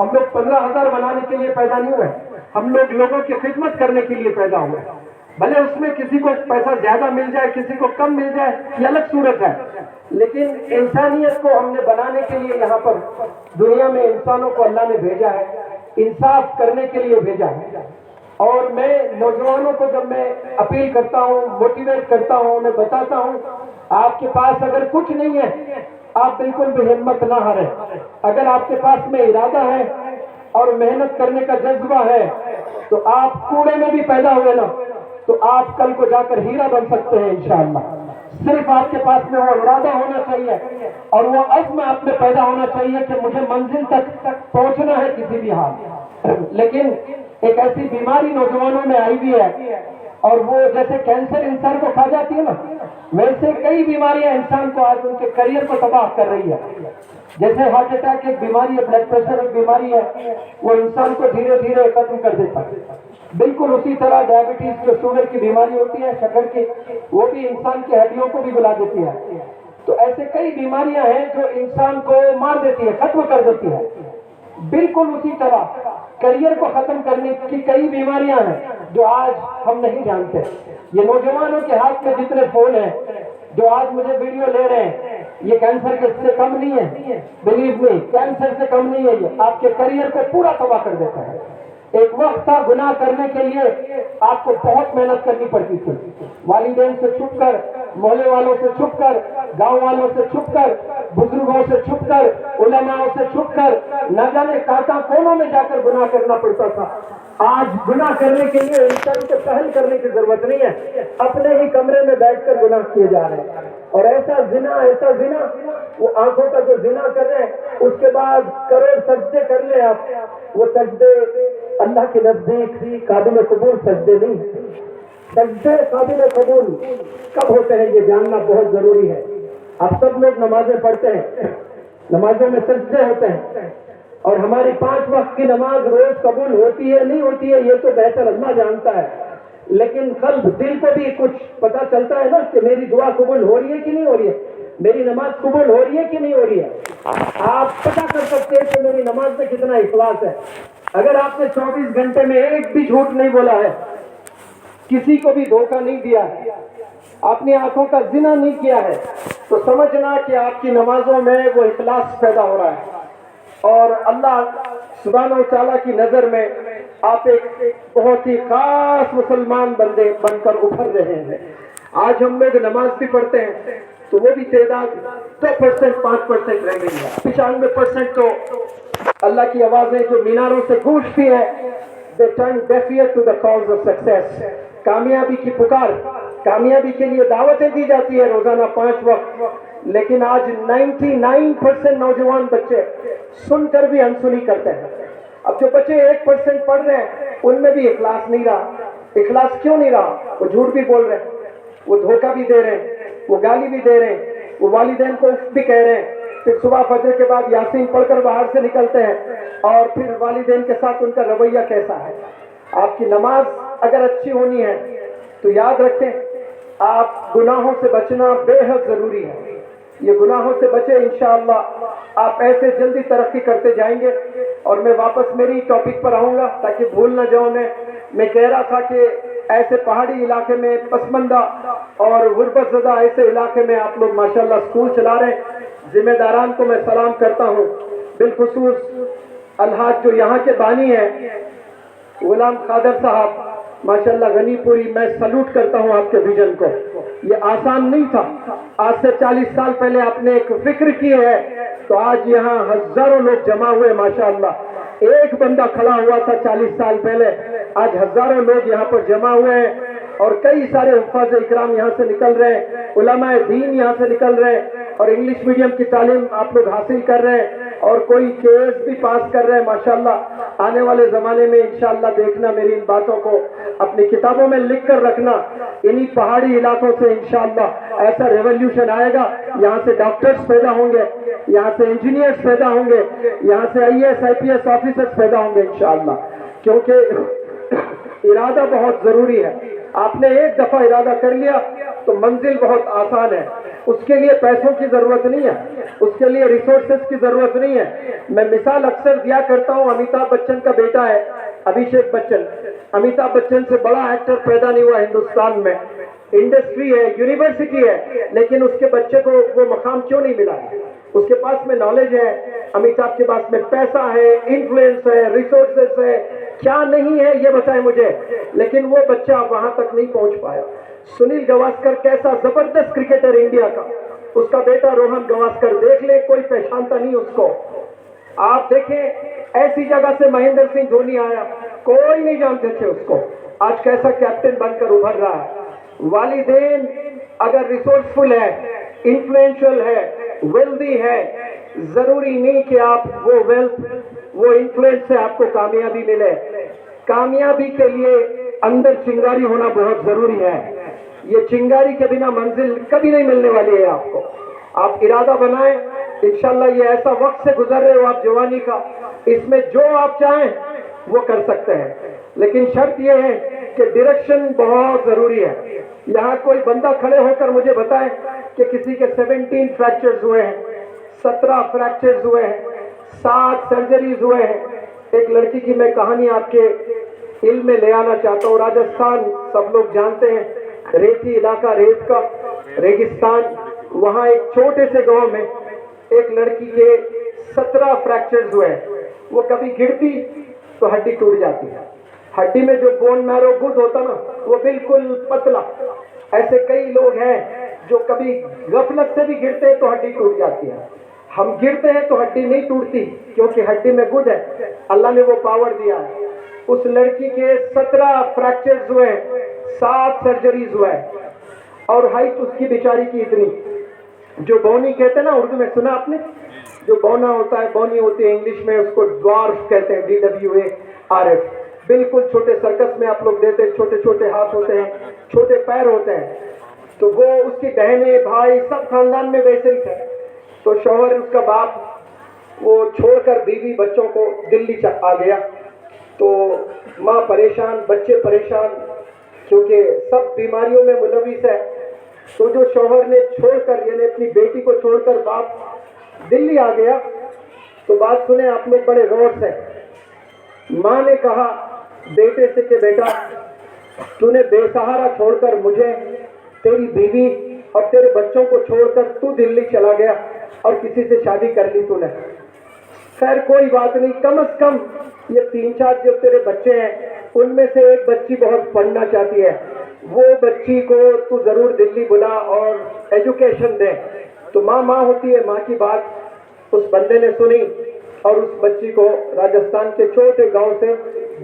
ہم لوگ 15,000 بنانے کے لیے پیدا نہیں ہوئے، ہم لوگ لوگوں کی خدمت کرنے کے لیے پیدا ہوئے. بھلے اس میں کسی کو پیسہ زیادہ مل جائے، کسی کو کم مل جائے، یہ الگ صورت ہے، لیکن انسانیت کو ہم نے بنانے کے لیے یہاں پر دنیا میں انسانوں کو اللہ نے بھیجا ہے، انصاف کرنے کے لیے بھیجا ہے. اور میں نوجوانوں کو جب میں اپیل کرتا ہوں، موٹیویٹ کرتا ہوں، انہیں بتاتا ہوں آپ کے پاس اگر کچھ نہیں ہے آپ بالکل بھی ہمت نہ ہاریں. اگر آپ کے پاس میں ارادہ ہے اور محنت کرنے کا جذبہ ہے تو آپ کوڑے میں بھی پیدا ہوئے نا تو آپ کل کو جا کر ہیرا بن سکتے ہیں انشاءاللہ. صرف آپ کے پاس میں وہ ارادہ ہونا چاہیے اور وہ عزم آپ میں پیدا ہونا چاہیے کہ مجھے منزل تک پہنچنا ہے کسی بھی حال. لیکن ایک ایسی بیماری نوجوانوں میں آئی بھی ہے اور وہ جیسے کینسر انسان کو کھا جاتی ہے نا، ویسے کئی بیماریاں انسان کو آج ان کے کریئر کو تباہ کر رہی ہے. جیسے ہارٹ اٹیک ایک بیماری ہے، بلڈ پریشر ایک بیماری ہے، وہ انسان کو دھیرے دھیرے ختم کر دیتا ہے. بالکل اسی طرح ڈائبٹیز جو شوگر کی بیماری ہوتی ہے، شکر کی، وہ بھی انسان کی ہڈیوں کو بھی بلا دیتی ہے. تو ایسے کئی بیماریاں ہیں جو انسان کو مار دیتی ہے، ختم کر دیتی ہے. بالکل اسی طرح کریئر کو ختم کرنے کی کئی بیماریاں ہیں جو آج ہم نہیں جانتے. یہ نوجوانوں کے ہاتھ میں جتنے فون ہیں جو آج مجھے ویڈیو لے رہے ہیں، یہ کینسر کے سے کم نہیں ہے. بلیو می، کینسر سے کم نہیں ہے. یہ آپ کے کریئر کو پورا تباہ کر دیتا ہے. ایک وقت تھا گناہ کرنے کے لیے آپ کو بہت محنت کرنی پڑتی تھی، والدین سے چھپ کر، محلے والوں سے چھپ کر، گاؤں والوں سے چھپ کر، بزرگوں سے چھپ کر، علماء سے چھپ کر، نہ جانے کہاں کونوں میں جا کر گناہ کرنا پڑتا تھا. آج گناہ کرنے کے لیے انسان کو پہل کرنے کی ضرورت نہیں ہے، اپنے ہی کمرے میں بیٹھ کر گناہ کیے جا رہے ہیں. اور ایسا زنا وہ آنکھوں کا جو زنا کر رہے ہیں اس کے بعد کروڑ سجدے کر لیں آپ، وہ سجدے اللہ کے نزدیک قابل قبول سجدے نہیں. سجدے قابل قبول کب ہوتے ہیں یہ جاننا بہت ضروری ہے. آپ سب لوگ نمازیں پڑھتے ہیں، نمازوں میں سجدے ہوتے ہیں، اور ہماری 5 وقت کی نماز روز قبول ہوتی ہے نہیں ہوتی ہے یہ تو بہتر اللہ جانتا ہے. لیکن قلب، دل کو بھی کچھ پتا چلتا ہے نا کہ میری دعا قبول ہو رہی ہے کہ نہیں ہو رہی ہے، میری نماز قبول ہو رہی ہے کہ نہیں ہو رہی ہے. آپ پتا کر سکتے ہیں کہ میری نماز میں کتنا اخلاص ہے. اگر آپ نے 24 گھنٹے میں ایک بھی جھوٹ نہیں بولا ہے، کسی کو بھی دھوکہ نہیں دیا ہے، اپنی آنکھوں کا زنا نہیں کیا ہے، تو سمجھنا کہ آپ کی نمازوں میں وہ اخلاص پیدا ہو رہا ہے. اور اللہ سبحانہ و تعالیٰ کی نظر میں آپ ایک بہت ہی خاص مسلمان بندے بن کر ابھر رہے ہیں. آج ہم لوگ نماز بھی پڑھتے ہیں تو وہ بھی تعداد 2%، 5% رہ گئی ہے. 95% تو اللہ کی آوازیں جو میناروں سے گونجتی ہے، they turn deaf ear to the calls of success. کامیابی کی پکار، کامیابی کے لیے دعوتیں دی جاتی ہے روزانہ 5 وقت، لیکن آج 99% نوجوان بچے سن کر بھی انسنی کرتے ہیں. اب جو بچے 1% پڑھ رہے ہیں ان میں بھی اخلاص نہیں رہا. اخلاص کیوں نہیں رہا؟ وہ جھوٹ بھی بول رہے ہیں، وہ دھوکہ بھی دے رہے ہیں، وہ گالی بھی دے رہے ہیں، وہ والدین کو اف بھی کہہ رہے ہیں. پھر صبح فجر کے بعد یاسین پڑھ کر باہر سے نکلتے ہیں اور پھر والدین کے ساتھ ان کا رویہ کیسا ہے. آپ کی نماز اگر اچھی ہونی ہے تو یاد رکھیں آپ گناہوں سے بچنا بے حد ضروری ہے. یہ گناہوں سے بچے انشاءاللہ آپ ایسے جلدی ترقی کرتے جائیں گے. اور میں واپس میری ٹاپک پر آؤں گا تاکہ بھول نہ جاؤں. میں کہہ رہا تھا کہ ایسے پہاڑی علاقے میں پسماندہ اور غربت زدہ ایسے علاقے میں آپ لوگ ماشاءاللہ اسکول چلا رہے ہیں. ذمہ داران کو میں سلام کرتا ہوں، بالخصوص الحاج جو یہاں کے بانی ہیں غلام قادر صاحب، ماشاءاللہ غنی پوری، میں سلوٹ کرتا ہوں آپ کے ویژن کو. یہ آسان نہیں تھا. آج سے 40 سال پہلے آپ نے ایک فکر کی ہے تو آج یہاں ہزاروں لوگ جمع ہوئے. ماشاءاللہ ایک بندہ کھڑا ہوا تھا 40 سال پہلے، آج ہزاروں لوگ یہاں پر جمع ہوئے ہیں. اور کئی سارے حفاظ اکرام یہاں سے نکل رہے ہیں، علماء دین یہاں سے نکل رہے ہیں، اور انگلش میڈیم کی تعلیم آپ لوگ حاصل کر رہے ہیں، اور کوئی کیس بھی پاس کر رہے ہیں. ماشاءاللہ آنے والے زمانے میں انشاءاللہ دیکھنا، میری ان باتوں کو اپنی کتابوں میں لکھ کر رکھنا. انہی پہاڑی علاقوں سے انشاءاللہ ایسا ریولوشن آئے گا. یہاں سے ڈاکٹرز پیدا ہوں گے، یہاں سے انجینئرز پیدا ہوں گے، یہاں سے IAS IPS آفیسرز پیدا ہوں گے انشاءاللہ. کیونکہ ارادہ بہت ضروری ہے. آپ نے ایک دفعہ ارادہ کر لیا تو منزل بہت آسان ہے. اس کے لیے پیسوں کی ضرورت نہیں ہے, اس کے لیے ریسورسز کی ضرورت نہیں ہے. میں مثال اکثر دیا کرتا ہوں, امیتابھ بچن کا بیٹا ہے ابھیشیک بچن. امیتابھ بچن سے بڑا ایکٹر پیدا نہیں ہوا ہندوستان میں. انڈسٹری ہے, یونیورسٹی ہے, لیکن اس کے بچے کو وہ مقام کیوں نہیں ملا؟ اس کے پاس میں نالج ہے, امیتابھ کے پاس میں پیسہ ہے, انفلوئنس ہے, ریسورسز ہے, کیا نہیں ہے یہ بتائیں مجھے. لیکن وہ بچہ وہاں تک نہیں پہنچ پایا. سنیل گواسکر کیسا زبردست کرکٹر انڈیا کا, اس کا بیٹا روہن گواسکر, دیکھ لیں کوئی پہچانتا نہیں اس کو. آپ دیکھیں ایسی جگہ سے مہندر سنگھ دھونی آیا, کوئی نہیں جانتے تھے اس کو, آج کیسا کیپٹن بن کر ابھر رہا ہے. والدین اگر ریسورسفل ہے, انفلوئنشل ہے, ویلدی ہے, ضروری نہیں کہ آپ وہ ویلتھ وہ انفلوئنس سے آپ کو کامیابی ملے. کامیابی کے لیے اندر چنگاری ہونا بہت ضروری ہے. یہ چنگاری کے بنا منزل کبھی نہیں ملنے والی ہے آپ کو. آپ ارادہ بنائیں, انشاءاللہ یہ ایسا وقت سے گزر رہے ہو آپ جوانی کا, اس میں جو آپ چاہیں وہ کر سکتے ہیں. لیکن شرط یہ ہے کہ ڈائریکشن بہت ضروری ہے. یہاں کوئی بندہ کھڑے ہو کر مجھے بتائے کہ کسی کے 17 فریکچرز ہوئے ہیں, 17 فریکچرز ہوئے ہیں, 7 سرجریز ہوئے ہیں. ایک لڑکی کی میں کہانی آپ کے علم میں لے آنا چاہتا ہوں. راجستھان سب لوگ جانتے ہیں, ریتی علاقہ, ریت کا ریگستان. وہاں ایک چھوٹے سے گاؤں میں ایک لڑکی کے 17 فریکچرز ہوئے ہیں. وہ کبھی گرتی تو ہڈی ٹوٹ جاتی ہے. ہڈی میں جو بون میرو گود ہوتا نا وہ بالکل پتلا. ایسے کئی لوگ ہیں جو کبھی غفلت سے بھی گرتے ہیں تو ہڈی ٹوٹ جاتی ہے. ہم گرتے ہیں تو ہڈی نہیں ٹوٹتی کیونکہ ہڈی میں گود ہے, اللہ نے وہ پاور دیا ہے. اس لڑکی کے 17 فریکچرز ہوئے, 7 سرجریز ہوئے, اور ہائٹ اس کی بیچاری کی اتنی, جو بونی کہتے ہیں نا اردو میں سنا آپ نے, جو بونا ہوتا ہے, بونی ہوتی ہے انگلش میں, اس کو ڈوارف کہتے ہیں, DWARF. بالکل چھوٹے سرکس میں آپ لوگ دیتے ہیں, چھوٹے چھوٹے ہاتھ ہوتے ہیں, چھوٹے پیر ہوتے ہیں. تو وہ اس کی بہنیں بھائی سب خاندان میں ویسے ہی تھے. تو شوہر اس کا باپ وہ چھوڑ کر بیوی بچوں کو دلی آ گیا. تو ماں پریشان, بچے پریشان, کیونکہ سب بیماریوں میں ملوث ہے. تو جو شوہر نے چھوڑ کر یعنی اپنی بیٹی کو چھوڑ کر باپ دلی آ گیا, تو بات سنیں آپ لوگ بڑے غور سے. ماں نے کہا بیٹے سے کہ بیٹا تو نے بے سہارا چھوڑ کر مجھے, تیری بیوی اور تیرے بچوں کو چھوڑ کر تو دلی چلا گیا اور کسی سے شادی کر لی تو نے. خیر کوئی بات نہیں, کم از کم یہ 3-4 جو تیرے بچے ہیں ان میں سے ایک بچی بہت پڑھنا چاہتی ہے, وہ بچی کو تو ضرور دلی بلا اور ایجوکیشن دے. تو ماں ہوتی ہے, ماں کی بات اس بندے نے سنی اور اس بچی کو راجستھان کے چھوٹے گاؤں سے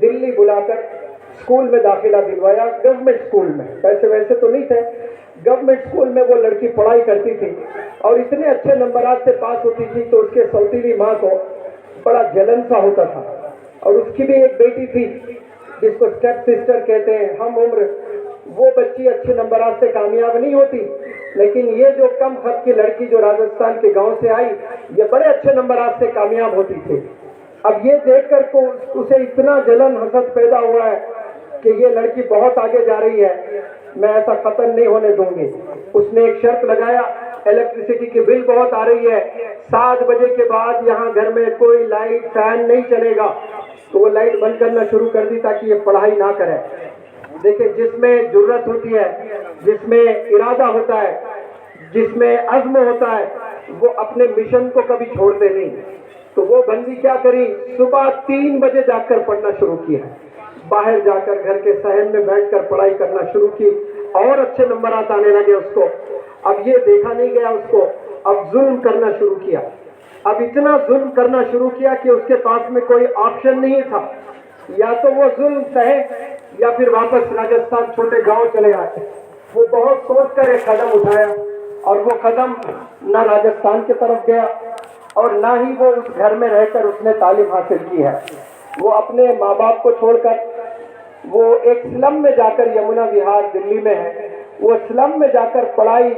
دلی بلا کر اسکول میں داخلہ دلوایا, گورنمنٹ اسکول میں. پیسے ویسے تو نہیں تھے, گورنمنٹ اسکول میں وہ لڑکی پڑھائی کرتی تھی اور اتنے اچھے نمبرات سے پاس ہوتی تھی. تو اس کے سوتیلی ماں کو بڑا جلن سا ہوتا تھا, اور اس کی بھی ایک بیٹی تھی جس کو اسٹیپ سسٹر کہتے ہیں, ہم عمر. وہ بچی اچھے نمبرات سے کامیاب نہیں ہوتی, لیکن یہ جو کم خط کی لڑکی جو راجستھان کے گاؤں سے آئی یہ بڑے اچھے نمبرات سے کامیاب ہوتی تھی. اب یہ دیکھ کر کو اسے اتنا جلن حسد پیدا ہوا ہے کہ یہ لڑکی بہت آگے جا رہی ہے, میں ایسا ختم نہیں ہونے دوں گی. اس نے ایک شرط لگایا, الیکٹریسٹی کی بل بہت آ رہی ہے, 7 بجے کے بعد یہاں گھر میں کوئی لائٹ فین نہیں چلے گا. تو وہ لائٹ بند کرنا شروع کر دی تاکہ یہ پڑھائی نہ کرے. دیکھیں جس میں جرت ہوتی ہے, جس میں ارادہ ہوتا ہے, جس میں عزم ہوتا ہے, وہ اپنے مشن کو کبھی چھوڑتے نہیں. تو وہ بندی کیا کری, صبح 3 بجے جا کر پڑھنا شروع کیا, باہر جا کر گھر کے صحن میں بیٹھ کر پڑھائی کرنا شروع کی, اور اچھے نمبرات آنے لگے اس کو. اب یہ دیکھا نہیں گیا اس کو, اب ظلم کرنا شروع کیا. اب اتنا ظلم کرنا شروع کیا کہ اس کے پاس میں کوئی آپشن نہیں تھا, یا تو وہ ظلم سہے یا پھر واپس راجستھان چھوٹے گاؤں چلے آئے. وہ بہت سوچ کر ایک قدم اٹھایا, اور وہ قدم نہ راجستھان کی طرف گیا اور نہ ہی وہ اس گھر میں رہ کر اس نے تعلیم حاصل کی ہے. وہ اپنے ماں باپ کو چھوڑ کر وہ ایک سلم میں جا کر, یمنا وہار دلی میں ہے, وہ سلم میں جا کر پڑھائی,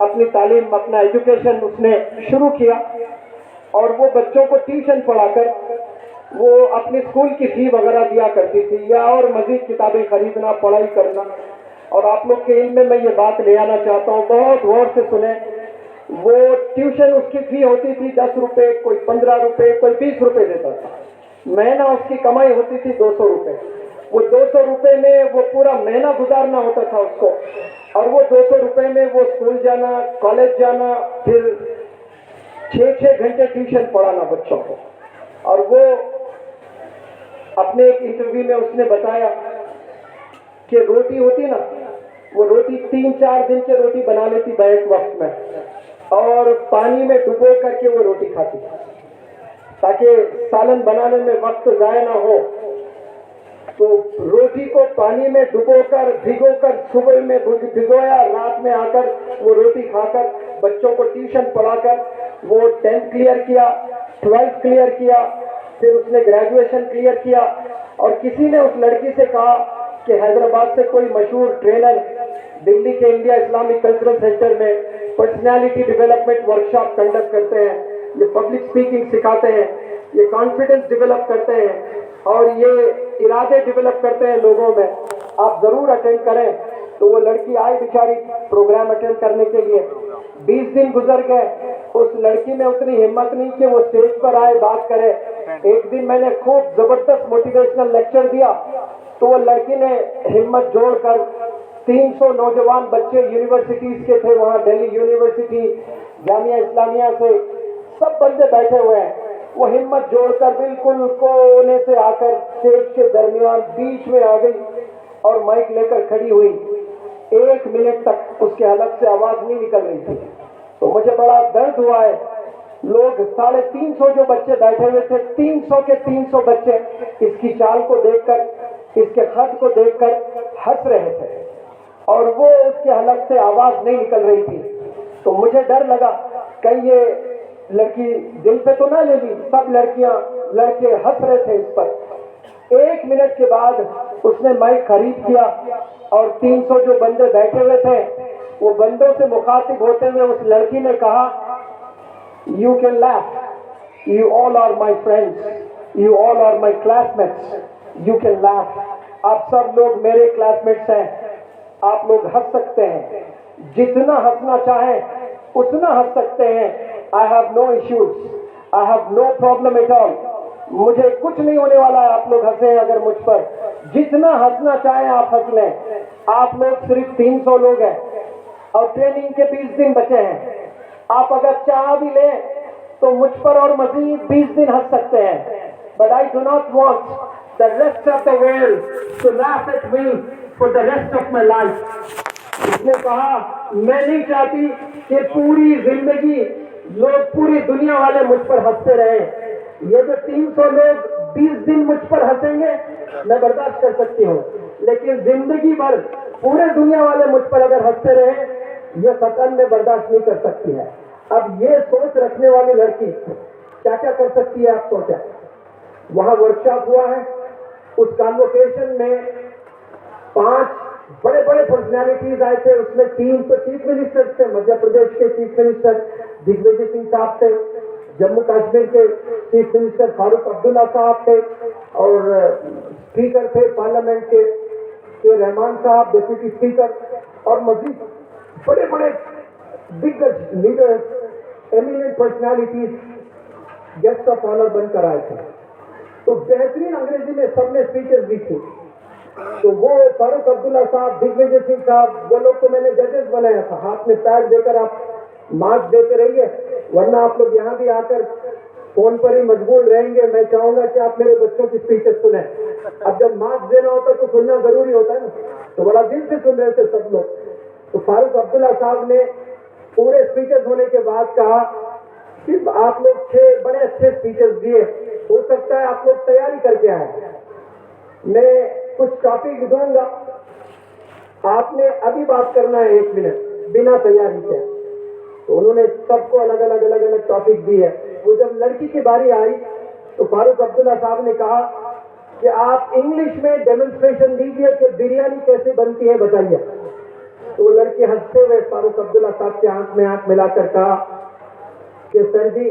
اپنی تعلیم, اپنا ایجوکیشن اس نے شروع کیا. اور وہ بچوں کو ٹیوشن پڑھا کر وہ اپنی اسکول کی فی وغیرہ دیا کرتی تھی یا اور مزید کتابیں خریدنا پڑھائی کرنا. اور آپ لوگ کے علم میں میں یہ بات لے آنا چاہتا ہوں, بہت غور سے سنیں. وہ ٹیوشن اس کی فی ہوتی تھی 10 روپے, کوئی 15 روپے, کوئی 20 روپے دیتا تھا. مہینہ اس کی کمائی ہوتی تھی 200 روپے. وہ 200 روپے میں وہ پورا مہینہ گزارنا ہوتا تھا اس کو, اور وہ 200 روپے میں وہ اسکول جانا, کالج جانا, پھر 6 گھنٹے ٹیوشن پڑھانا بچوں کو. اور وہ اپنے ایک انٹرویو میں اس نے بتایا کہ روٹی ہوتی نا, وہ روٹی 3-4 دن کی روٹی بنا لیتی بیک وقت میں, اور پانی میں ڈبو کر کے وہ روٹی کھاتی تاکہ سالن بنانے میں وقت ضائع نہ ہو. تو روٹی کو پانی میں ڈبو کر بھگو کر صبح میں بھگویا, رات میں آ کر وہ روٹی کھا کر بچوں کو ٹیوشن پڑھا کر وہ 10th کلیئر کیا, 12th کلیئر کیا, پھر اس نے گریجویشن کلیئر کیا. اور کسی نے اس لڑکی سے کہا کہ حیدرآباد سے کوئی مشہور ٹرینر دلی کے انڈیا اسلامک کلچرل سینٹر میں پرسنالٹی ڈیولپمنٹ ورکشاپ کنڈکٹ کرتے ہیں, یہ پبلک اسپیکنگ سکھاتے ہیں, یہ کانفیڈنس ڈیولپ کرتے ہیں, اور یہ ارادے ڈیولپ کرتے ہیں لوگوں میں, آپ ضرور اٹینڈ کریں. تو وہ لڑکی آئی بیچاری پروگرام اٹینڈ کرنے کے لیے. 20 دن گزر گئے, اس لڑکی میں اتنی ہمت نہیں کہ وہ اسٹیج پر آئے بات کرے. ایک دن میں نے خوب زبردست موٹیویشنل لیکچر دیا, تو وہ لڑکی نے ہمت جوڑ کر 300 نوجوان بچے یونیورسٹیز کے تھے وہاں, دہلی یونیورسٹی, جامعہ اسلامیہ سے, سب بندے بیٹھے ہوئے ہیں. وہ ہمت جوڑ کر بالکل کونے سے آ کر اسٹیج کے درمیان بیچ میں آ گئی اور مائک لے کر کھڑی ہوئی. 1 منٹ تک اس کے حلق سے آواز نہیں نکل رہی تھی. تو مجھے بڑا درد ہوا ہے. لوگ 350 جو بچے بیٹھے ہوئے تھے, 300 کے 300 بچے اس کی چال کو دیکھ کر, اس کے خط کو دیکھ کر ہنس رہے تھے, اور وہ اس کے حلق سے آواز نہیں نکل رہی تھی. تو مجھے ڈر لگا کہیں یہ لڑکی دل پہ تو نہ لے لی. سب لڑکیاں لڑکے ہنس رہے تھے اس پر. 1 منٹ کے بعد اس نے مائک خرید کیا, اور 300 جو بندے بیٹھے ہوئے تھے وہ بندوں سے مخاطب ہوتے ہوئے اس لڑکی نے کہا, You can laugh. You all are my friends. You all are my classmates. You can laugh. آپ سب لوگ میرے کلاس میٹس ہیں, آپ لوگ ہنس سکتے ہیں, جتنا ہنسنا چاہیں اتنا ہنس سکتے ہیں. I have no issues. I have no problem at all. مجھے کچھ نہیں ہونے والا ہے, آپ لوگ ہنسیں اگر مجھ پر, جتنا ہنسنا چاہیں آپ ہنس لیں. آپ لوگ صرف 300 لوگ ہیں اور ٹریننگ کے 20 دن بچے ہیں. آپ اگر چاہ بھی لیں تو مجھ پر اور مزید 20 دن ہنس سکتے ہیں. But I do not want the rest of the world to laugh at me for the rest of my life. اس نے کہا میں نہیں چاہتی کہ پوری زندگی لوگ, پوری دنیا والے مجھ پر ہنستے رہیں. یہ جو 300 لوگ 20 دن مجھ پر ہنسیں گے میں برداشت کر سکتی ہوں, لیکن زندگی بھر پورے دنیا والے مجھ پر اگر ہنستے رہیں یہ قطعاً میں برداشت نہیں کر سکتی ہے. اب یہ سوچ رکھنے والی لڑکی کیا کیا کر سکتی ہے آپ سوچیں. وہاں ورکشاپ ہوا ہے, اس کانوکیشن میں 5 بڑے بڑے پرسنالٹیز آئے تھے. اس میں 3 تو چیف منسٹر تھے, مدھیہ پردیش کے چیف منسٹر دگ وجے سنگھ صاحب تھے, جموں کشمیر کے چیف منسٹر فاروق عبداللہ صاحب تھے, اور اسپیکر تھے پارلیمنٹ کے رحمان صاحب ڈپٹی اسپیکر, اور مزید بڑے بڑے دگج leaders, eminent personalities guest of honour بن کر آئے تھے. تو بہترین انگریزی میں سب نے اسپیچز دی تھی. تو وہ فاروق عبداللہ صاحب, دگ وجے سنگھ صاحب, وہ لوگ کو میں نے ججز بنایا تھا. ہاتھ میں پیڈ دے کر آپ مارکس دیتے رہیے, ورنہ آپ لوگ یہاں بھی آ کر فون پر ہی مشغول رہیں گے. میں چاہوں گا کہ آپ میرے بچوں کی اسپیچز سنیں. اب جب مارکس دینا ہوتا ہے تو سننا ضروری ہوتا ہے نا, تو بڑا دل سے سن رہے تھے سب لوگ. تو فاروق عبداللہ صاحب نے پورے اسپیچز ہونے کے بعد کہا کہ آپ لوگ 6 بڑے اچھے اسپیچز دیے, ہو سکتا ہے آپ لوگ تیاری کر کے آئے. میں کچھ ٹاپک دوں گا, آپ نے ابھی بات کرنا ہے 1 منٹ بنا تیاری کے. تو انہوں نے سب کو الگ الگ ٹاپک دی ہے. وہ جب لڑکی کی باری آئی تو فاروق عبداللہ صاحب نے کہا کہ آپ انگلش میں ڈیمونسٹریشن دیجیے کہ بریانی کیسے بنتی ہے بتائیے. تو وہ لڑکی ہنستے ہوئے فاروق عبداللہ صاحب کے آنکھ میں آنکھ ملا کر کہا کہ سر جی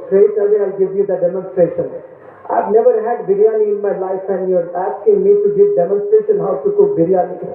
straight away I'll give you the demonstration. I've never had biryani in my life and you're asking me to give demonstration how to cook biryani.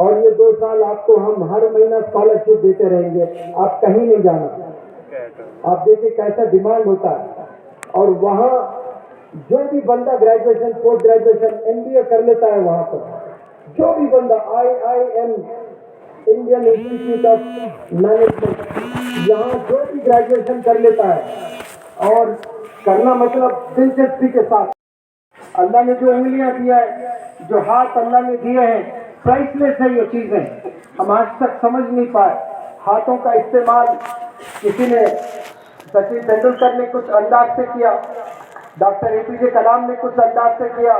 اور یہ 2 سال آپ کو ہم ہر مہینہ اسکالرشپ دیتے رہیں گے، آپ کہیں نہیں جانا۔ آپ دیکھیں کیسا ڈیمانڈ ہوتا ہے، اور وہاں جو بھی بندہ گریجویشن پوسٹ گریجویشن MBA کر لیتا ہے، وہاں پر جو بھی بندہ IIM Indian institute of management, یہاں جو بھی گریجویشن کر لیتا ہے، اور کرنا مطلب دلچسپی کے ساتھ، اللہ نے جو انگلیاں دیا ہے، جو ہاتھ اللہ نے دیے ہیں، پرائس لیس ہے یہ چیزیں، ہم آج تک سمجھ نہیں پائے۔ ہاتھوں کا استعمال کسی نے سچن تندولکر نے کچھ انداز سے کیا، ڈاکٹر APJ کلام نے کچھ انداز سے کیا،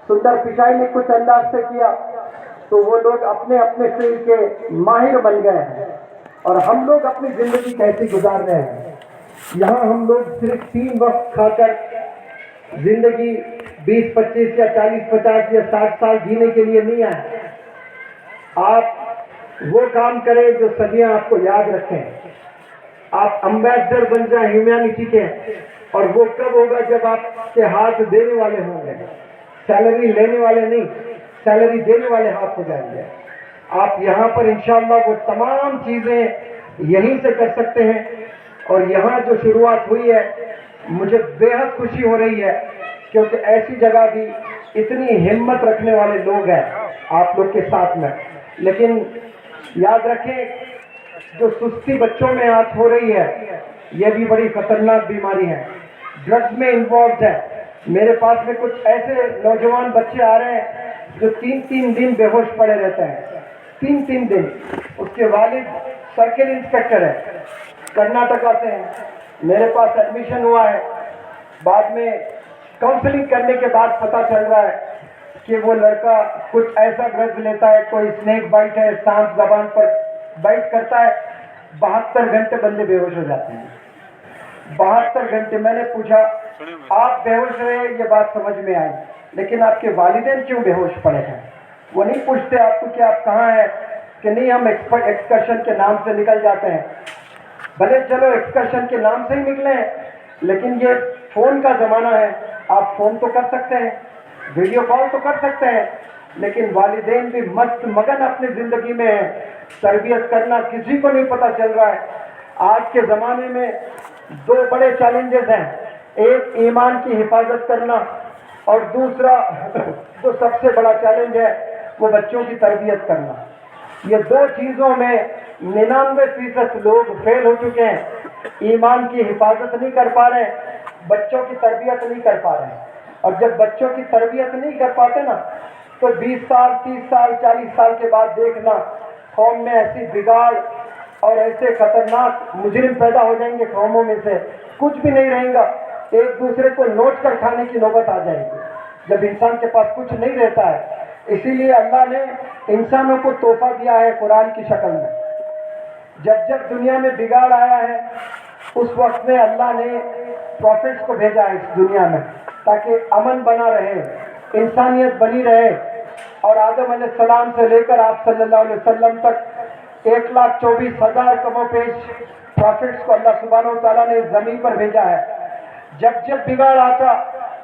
سندر پچائی نے کچھ انداز سے کیا، تو وہ لوگ اپنے اپنے فیلڈ کے ماہر بن گئے ہیں، اور ہم لوگ اپنی زندگی کیسی گزار رہے ہیں؟ یہاں ہم لوگ صرف 3 وقت کھا کر زندگی 20 25 یا 40 50 یا 60 سال جینے کے لیے نہیں آئے۔ آپ وہ کام کریں جو صدیاں آپ کو یاد رکھیں۔ آپ امبیسڈر بن جائیں ہیومینٹی کے، اور وہ کب ہوگا جب آپ کے ہاتھ دینے والے ہوں گے، سیلری لینے والے نہیں، سیلری دینے والے ہاتھ ہو جائیں گے۔ آپ یہاں پر انشاءاللہ وہ تمام چیزیں یہیں سے کر سکتے ہیں، اور یہاں جو شروعات ہوئی ہے مجھے بے حد خوشی ہو رہی ہے، کیونکہ ایسی جگہ بھی اتنی ہمت رکھنے والے لوگ ہیں آپ لوگ کے ساتھ میں۔ لیکن یاد رکھیں، جو سستی بچوں میں آج ہو رہی ہے، یہ بھی بڑی خطرناک بیماری ہے، ڈرگز میں انوالوڈ ہے۔ میرے پاس میں کچھ ایسے نوجوان بچے آ رہے ہیں جو 3 دن بے ہوش پڑے رہتے ہیں، 3 دن۔ اس کے والد سرکل انسپیکٹر ہے، کرناٹکا سے ہیں، میرے پاس ایڈمیشن ہوا ہے، بعد میں کاؤنسلنگ کرنے کے بعد پتہ چل رہا ہے کہ وہ لڑکا کچھ ایسا ڈرگ لیتا ہے، کوئی اسنیک بائٹ ہے، سانپ زبان پر بائٹ کرتا ہے، 72 گھنٹے بندے بے ہوش ہو جاتے ہیں۔ 72 گھنٹے۔ میں نے پوچھا آپ بے ہوش رہے، یہ بات سمجھ میں آئی، لیکن آپ کے والدین کیوں بے ہوش پڑے ہیں؟ وہ نہیں پوچھتے آپ کو کہ آپ کہاں ہیں، کہ نہیں ہم ایکسکرشن کے نام سے نکل جاتے ہیں۔ بھلے چلو ایکسکرشن کے نام سے ہی نکلے ہیں، لیکن یہ فون کا زمانہ ہے، آپ فون تو کر سکتے ہیں، ویڈیو کال تو کر سکتے ہیں، لیکن والدین بھی مست مگن اپنی زندگی میں ہیں۔ تربیت کرنا کسی کو نہیں پتہ چل رہا ہے۔ آج کے زمانے میں 2 بڑے چیلنجز ہیں، ایک ایمان کی حفاظت کرنا، اور دوسرا جو سب سے بڑا چیلنج ہے وہ بچوں کی تربیت کرنا۔ یہ 2 چیزوں میں 99% لوگ فیل ہو چکے ہیں۔ ایمان کی حفاظت نہیں کر پا رہے، بچوں کی تربیت نہیں کر پا رہے، اور جب بچوں کی تربیت نہیں کر پاتے نا، تو 20 سال 30 سال 40 سال کے بعد دیکھنا قوم میں ایسی بگاڑ اور ایسے خطرناک مجرم پیدا ہو جائیں گے، قوموں میں سے کچھ بھی نہیں رہے گا، ایک دوسرے کو نوچ کر کھانے کی نوبت آ جائے گی جب انسان کے پاس کچھ نہیں رہتا ہے۔ اسی لیے اللہ نے انسانوں کو تحفہ دیا ہے قرآن کی شکل میں۔ جب دنیا میں بگاڑ آیا ہے، اس وقت میں اللہ نے پروفٹس کو بھیجا ہے اس دنیا میں، تاکہ امن بنا رہے، انسانیت بنی رہے، اور آدم علیہ السلام سے لے کر آپ صلی اللہ علیہ وسلم تک 1,24,000 کم و بیش پروفٹس کو اللہ سبحانہ و تعالیٰ نے زمین پر بھیجا ہے۔ جب بگاڑ آتا،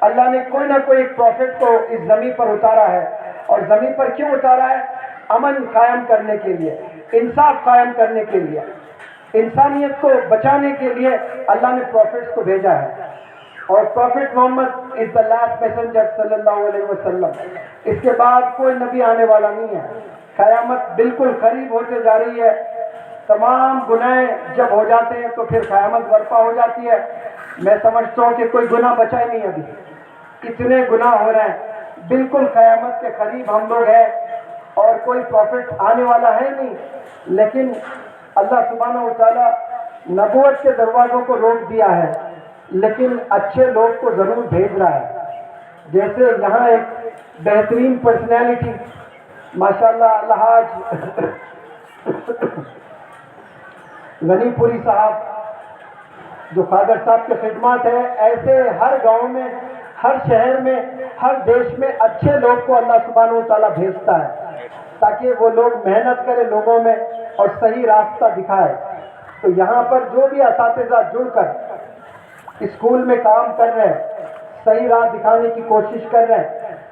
اللہ نے کوئی نہ کوئی ایک پروفٹ کو اس زمین پر اتارا ہے، اور زمین پر کیوں اتارا ہے؟ امن قائم کرنے کے لیے، انصاف قائم کرنے کے لیے، انسانیت کو بچانے کے لیے اللہ نے پروفٹس کو بھیجا ہے۔ اور prophet Muhammad is the last messenger صلی اللہ علیہ وسلم۔ اس کے بعد کوئی نبی آنے والا نہیں ہے۔ قیامت بالکل قریب ہوتے جا رہی ہے، تمام گناہ جب ہو جاتے ہیں تو پھر قیامت برپا ہو جاتی ہے۔ میں سمجھتا ہوں کہ کوئی گناہ بچا ہی نہیں، ابھی اتنے گناہ ہو رہے ہیں، بالکل قیامت کے قریب ہم لوگ ہیں، اور کوئی پروفٹ آنے والا ہے نہیں، لیکن اللہ سبحانہ و تعالیٰ نبوت کے دروازوں کو روک دیا ہے، لیکن اچھے لوگ کو ضرور بھیج رہا ہے۔ جیسے یہاں ایک بہترین پرسنالٹی ماشاءاللہ الحاج غنی پوری صاحب، جو خاگر صاحب کی خدمات ہے، ایسے ہر گاؤں میں، ہر شہر میں، ہر دیش میں اچھے لوگ کو اللہ سبحانہ و تعالیٰ بھیجتا ہے، تاکہ وہ لوگ محنت کرے لوگوں میں اور صحیح راستہ دکھائے۔ تو یہاں پر جو بھی اساتذہ جڑ کر اسکول میں کام کر رہے ہیں، صحیح راہ دکھانے کی کوشش کر رہے ہیں،